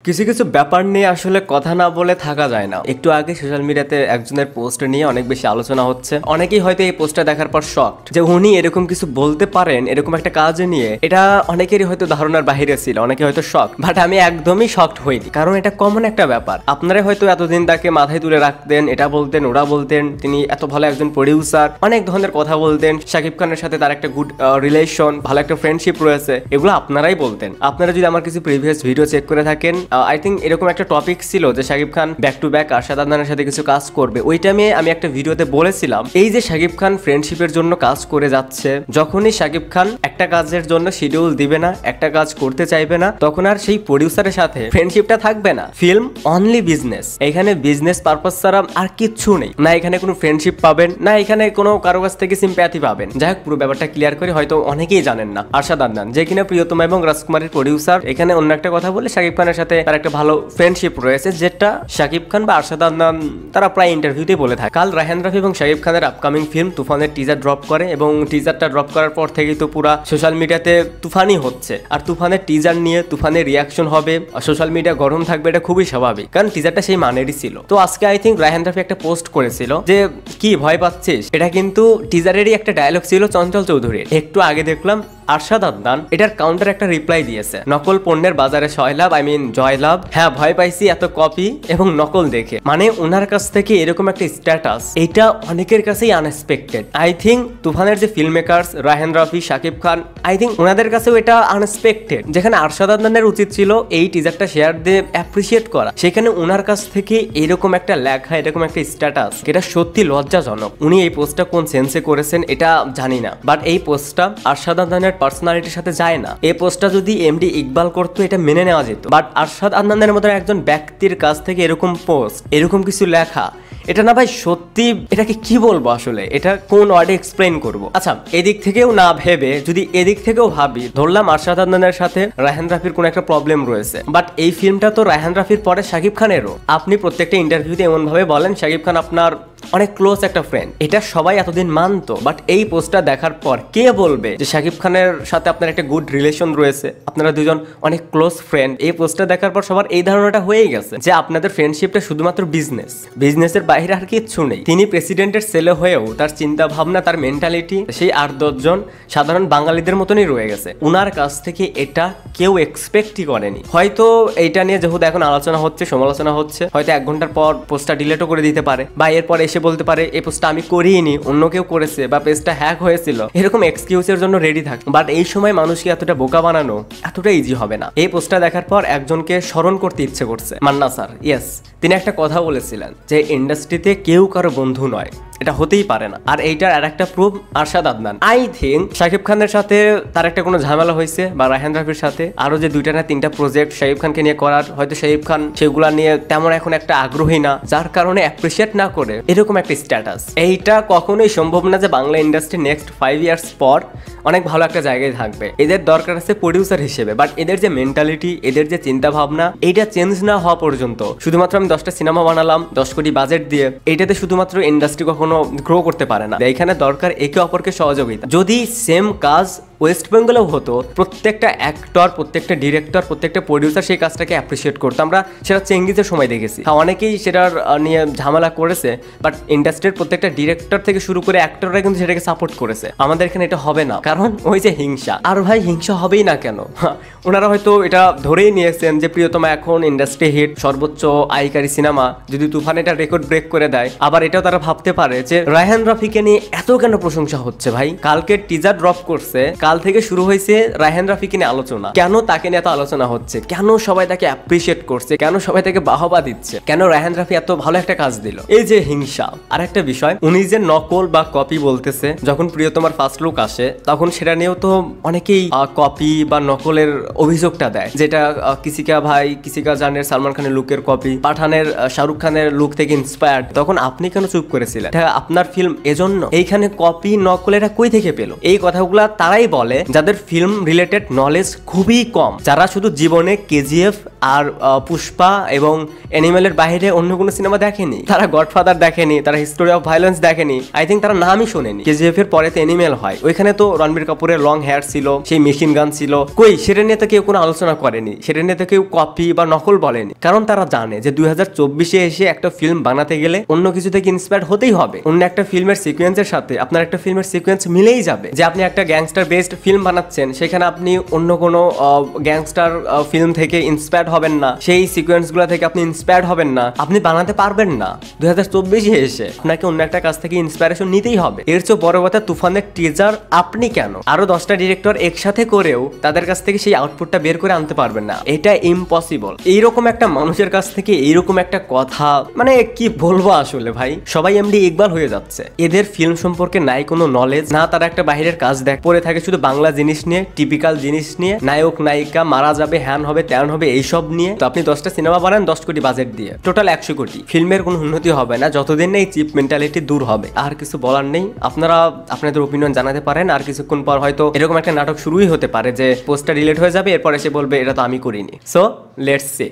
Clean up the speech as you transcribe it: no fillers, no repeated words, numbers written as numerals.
কিছু কিছু ব্যাপার নিয়ে আসলে কথা না বলে থাকা যায় না। একটু আগে সোশ্যাল মিডিয়াতে একজনের পোস্ট নিয়ে অনেক বেশি আলোচনা হচ্ছে। অনেকেই হয়তো এই পোস্টটা দেখার পর শকড যে উনি এরকম কিছু বলতে পারেন এরকম একটা কাজ নিয়ে। এটা অনেকেরই হয়তো ধারণার বাইরে ছিল, অনেকে হয়তো শক, বাট আমি একদমই শকড হইনি, কারণ এটা কমন একটা ব্যাপার। আপনারা হয়তো এতদিন তাকে মাথায় তুলে রাখতেন, এটা বলতেন ওরা বলতেন, তিনি এত ভালো একজন প্রডিউসার, অনেক ধরনের কথা বলতেন, শাকিব খানের সাথে তার একটা গুড রিলেশন, ভালো একটা ফ্রেন্ডশিপ রয়েছে, এগুলো আপনারাই বলতেন। আপনারা যদি আমার কিছু প্রিভিয়াস ভিডিও চেক করে থাকেন, আই থিঙ্ক এরকম একটা টপিক ছিল যে Shakib Khan back to back Arshad আদনানের সাথে কিছু কাজ করবে। ওই টাইমে আমি একটা ভিডিওতে বলেছিলাম এই যে শাকিব খান ফ্রেন্ডশিপের জন্য কাজ করে যাচ্ছে, যখনই শাকিব খান একটা কাজের জন্য শিডিউল দিবে না, একটা কাজ করতে চাইবে না, তখন আর সেই প্রডিউসারের সাথে ফ্রেন্ডশিপটা থাকবে না। ফিল্ম অনলি বিজনেস, এখানে বিজনেস পারপাস ছাড়া আর কিচ্ছু নেই। না এখানে কোনো ফ্রেন্ডশিপ পাবেন, না এখানে কোনো কারো কাছ থেকে সিম্প্যাথি পাবেন। যাই হোক, পুরো ব্যাপারটা ক্লিয়ার করে, হয়তো অনেকেই জানেন না আরশাদ আদনান যে কিনা প্রিয়তমা এবং রাজকুমারের প্রডিউসার, এখানে অন্য একটা কথা বলে শাকিব খানের সাথে তার একটা ভালো ফ্রেন্ডশিপ রয়েছে, যেটা শাকিব খান বা আরশাদ আদনান তারা প্রায় ইন্টারভিউতে বলে থাকে। কাল রায়হান রাফি এবং শাকিব খানের আপকামিং ফিল্ম তুফানের টিজার ড্রপ করে, এবং টিজারটা ড্রপ করার পর থেকেই তো পুরা সোশ্যাল মিডিয়াতে তুফানই হচ্ছে। আর তুফানের টিজার নিয়ে তুফানের রিয়াকশন হবে, সোশ্যাল মিডিয়া গরম থাকবে, এটা খুবই স্বাভাবিক, কারণ টিজারটা সেই মানেরই ছিল। তো আজকে আই থিঙ্ক রায়হান রাফি একটা পোস্ট করেছিল যে কি ভয় পাচ্ছিস, এটা কিন্তু টিজারেরই একটা ডায়লগ ছিল চঞ্চল চৌধুরীর। একটু আগে দেখলাম আরশাদ আদনান এটার কাউন্টার একটা রিপ্লাই দিয়েছে, নকল পণ্যের বাজারে সয়লাভ, আই মিন জয়লাভ। হ্যাঁ, ভয় পাইছি এত কপি এবং নকল দেখে। মানে ওনার কাছ থেকে এরকম একটা স্ট্যাটাস, এটা অনেকের কাছেই আনএক্সপেক্টেড। আই থিঙ্ক তুফানের যে film makers Raihan Rafi, Shakib Khan, I think ওনাদের কাছেও এটা আনএক্সপেক্টেড। যেখানে আরশাদ আদনানের উচিত ছিল এই টিজারটা শেয়ার দিয়ে অ্যাপ্রিসিয়েট করা, সেখানে ওনার কাছ থেকে এরকম একটা লেখা, এরকম একটা স্ট্যাটাস, এটা সত্যি লজ্জাজনক। উনি এই পোস্টটা কোন সেন্সে করেছেন এটা জানি না, বাট এই পোস্টটা আরশাদ আদনানের পার্সোনালিটির সাথে যায় না। এই পোস্টটা যদি এমডি ইকবাল করতো এটা মেনে নেওয়া যেত, বাট আরশাদ আদনানের মতো একজন ব্যক্তির কাছ থেকে এরকম পোস্ট, এরকম কিছু লেখা, এটা না ভাই সত্যি, এটাকে কি বলবো আসলে, এটা কোন ওয়ার্ডে এক্সপ্লেইন করবো? আচ্ছা, এদিক থেকেও না ভেবে যদি এদিক থেকেও ভাবি, ধরলাম আরশাদ আদনানের সাথে রায়হান রাফির কোন একটা প্রবলেম রয়েছে, বাট এই ফিল্মটা তো রায়হান রাফির পরে শাকিব খানেরও। আপনি প্রত্যেকটা ইন্টারভিউতে এমন ভাবে বলেন শাকিব খান আপনার অনেক ক্লোজ একটা ফ্রেন্ড, এটা সবাই এতদিন মানতো, বাট এই পোস্টটা দেখার পর কে বলবে যে শাকিব খানের সাথে আপনার একটা গুড রিলেশন রয়েছে, আপনারা দুজন অনেক ক্লোজ ফ্রেন্ড? এই পোস্টটা দেখার পর সবার এই ধারণাটা হয়েই গেছে যে আপনাদের ফ্রেন্ডশিপটা শুধুমাত্র বিজনেস, বিজনেসের বাইরে আর কিচ্ছু নেই। তিনি প্রেসিডেন্টের ছেলে হয়েও তার চিন্তা ভাবনা, তার মেন্টালিটি সেই 8-10 জন সাধারণ বাঙালিদের মতনই রয়ে গেছে। উনার কাছ থেকে এটা কেউ এক্সপেক্টই করেনি। হয়তো এইটা নিয়ে যেহেতু এখন আলোচনা হচ্ছে, সমালোচনা হচ্ছে, হয়তো 1 ঘন্টার পর পোস্টটা ডিলিটও করে দিতে পারে, বা এরপর এসে বলতে পারে এই পোস্টটা আমি করিনি, অন্য কেউ করেছে, বা পেজটা হ্যাক হয়েছিল, এরকম এক্সকিউজের জন্য রেডি থাকে। বাট এই সময় মানুষকে এতটা বোকা বানানো এতটা ইজি হবে না। এই পোস্টটা দেখার পর একজনকে স্মরণ করতে ইচ্ছে করছে, মান্না স্যার। ইয়েস, তিনি একটা কথা বলেছিলেন যে ইন্ডাস্ট্রিতে কেউ কারো বন্ধু নয়, এটা হতেই পারে না। আর এইটার আর একটা proof Arshad Adnan. I think Shakib খানের সাথে তার একটা কোনো ঝামেলা হয়েছে, বা রায়হান রাফির সাথে আরো যে 2টা না 3টা প্রজেক্ট শাকিব খানকে নিয়ে করার, হয়তো শাকিব খান সেগুলা নিয়ে তেমন এখন একটা আগ্রহী না, যার কারণে অ্যাপ্রিসিয়েট না করে এরকম একটা স্ট্যাটাস। এইটা কখনোই সম্ভব না যে বাংলা ইন্ডাস্ট্রি নেক্সট 5 ইয়ার্স পর অনেক ভালো একটা জায়গায় থাকবে। এদের দরকার আছে প্রডিউসার হিসেবে, বাট এদের যে মেন্টালিটি, এদের যে চিন্তা ভাবনা, এইটা চেঞ্জ না হওয়া পর্যন্ত শুধুমাত্র আমি 10টা সিনেমা বানালাম 10 কোটি বাজেট দিয়ে, এইটাতে শুধুমাত্র ইন্ডাস্ট্রি কখনো গ্রো করতে পারে না। এখানে দরকার একে অপরকে সহযোগিতা। যদি সেম কাজ ওয়েস্ট বেঙ্গলেও হতো, প্রত্যেকটা অ্যাক্টর, প্রত্যেকটা ডিরেক্টর, প্রত্যেকটা প্রডিউসার সেই কাজটাকে অ্যাপ্রিসিয়েট করতো। আমরা সেটা চেঙ্গিজের সময় দেখেছি। হ্যাঁ, অনেকেই সেটার নিয়ে ঝামেলা করেছে, বাট ইন্ডাস্ট্রির প্রত্যেকটা ডিরেক্টর থেকে শুরু করে অ্যাক্টররা কিন্তু সেটাকে সাপোর্ট করেছে। আমাদের এখানে এটা হবে না, কারণ ওই যে হিংসা। আর ভাই হিংসা হবেই না কেন? ওনারা হয়তো এটা ধরেই নিয়েছেন যে প্রিয়তমা এখন ইন্ডাস্ট্রি হিট, সর্বোচ্চ আয়কারী সিনেমা, যদি তুফান এটা রেকর্ড ব্রেক করে দেয়, আবার এটাও তারা ভাবতে পারে যে রায়হান রাফিকে নিয়ে এত কেন প্রশংসা হচ্ছে। ভাই, কালকে টিজার ড্রপ করছে, কাল থেকে শুরু হয়েছে রায়হান রাফিকে নিয়ে আলোচনা। কেন তাকে নিয়ে এত আলোচনা হচ্ছে? কেন সবাই তাকে অ্যাপ্রিসিয়েট করছে? কেন সবাই তাকে বাহবা দিচ্ছে? কেন রায়হান রাফি এত ভালো একটা কাজ দিল? এই যে হিংসা। আর একটা বিষয়, উনি যে নকল বা কপি বলতেছে, যখন প্রিয়তমার ফার্স্ট লুক আসে তখন সেটা নিয়েও তো অনেকেই কপি বা নকলের অভিযোগটা দেয়, যেটা কিসিকা ভাই, কিসিকা জানের সালমান খানের লুকের কপি, পাঠানের শাহরুখ খানের লুক থেকে ইন্সপায়ার্ড। তখন আপনি কেন চুপ করেছিলেন? আপনার ফিল্ম এজন্য। এইখানে কপি নকল এটা কই থেকে পেল? এই কথাগুলা তারাই বলে যাদের ফিল্ম রিলেটেড নলেজ খুবই কম, যারা শুধু জীবনে কেজিএফ আর পুষ্পা এবং অ্যানিমেলের বাইরে অন্য কোনো সিনেমা দেখেনি, তারা গডফাদার দেখেনি, তারা হিস্টোরি অফ ভায়োলেন্স দেখেনি, আই থিঙ্ক তারা নামই শোনেনি। কেজিএফ এর পরে তো অ্যানিমেল হয়, ওইখানে তো রণবীর কাপুরের লং হেয়ার ছিল, সেই মেশিন গান ছিল, কই সেটা নিয়ে তো কেউ কোনো আলোচনা করেনি, সেটা নিয়ে তো কেউ কপি বা নকল বলেনি, কারণ তারা জানে যে 2024-এ এসে একটা ফিল্ম বানাতে গেলে অন্য কিছু থেকে ইন্সপায়ার হতেই হবে। অন্য একটা ফিল্মের সিকোয়েন্সের সাথে আপনার একটা ফিল্মের সিকোয়েন্স মিলেই যাবে। যে আপনি একটা গ্যাংস্টার বেসড ফিল্ম বানাচ্ছেন, সেখানে আপনি অন্য কোনো গ্যাংস্টার ফিল্ম থেকে ইন্সপায়ার্ড হবেন না, সেই সিকোয়েন্সগুলো থেকে আপনি ইন্সপায়ার্ড হবেন না, আপনি বানাতে পারবেন না। 2024-এ এসে আপনাকে অন্য একটা কাজ থেকে ইন্সপায়ারেশন নিতেই হবে। এর চেয়ে বড় কথা, তুফানের টিজার আপনি কেন আরো 10টা ডিরেক্টর একসাথে করেও তাদের কাছ থেকে সেই আউটপুটটা বের করে আনতে পারবেন না, এটা ইম্পসিবল। এইরকম একটা মানুষের কাছ থেকে এইরকম একটা কথা, মানে কি বলবো আসলে ভাই, সবাই এমডি ইকবাল হয়ে যাচ্ছে। এদের ফিল্ম সম্পর্কে নাই কোনো নলেজ, না তারা একটা বাইরের কাজ দেখ, পরে থাকে শুধু বাংলা জিনিস নিয়ে, টিপিক্যাল জিনিস নিয়ে, নায়ক নায়িকা মারা যাবে, হ্যান হবে ত্যান হবে, এইসব নিয়ে। তো আপনি 10টা সিনেমা বানান 10 কোটি বাজেট দিয়ে, টোটাল 100 কোটি, ফিল্মের কোনো উন্নতি হবে না যতদিন না এই চিপ মেন্টালিটি দূর হবে। আর কিছু বলার নেই, আপনারা আপনাদের ওপিনিয়ন জানাতে পারেন। আর কিছুক্ষণ পর হয়তো এরকম একটা নাটক শুরুই হতে পারে যে পোস্টটা ডিলিট হয়ে যাবে, এরপর এসে বলবে এটা তো আমি করিনি। So let's see.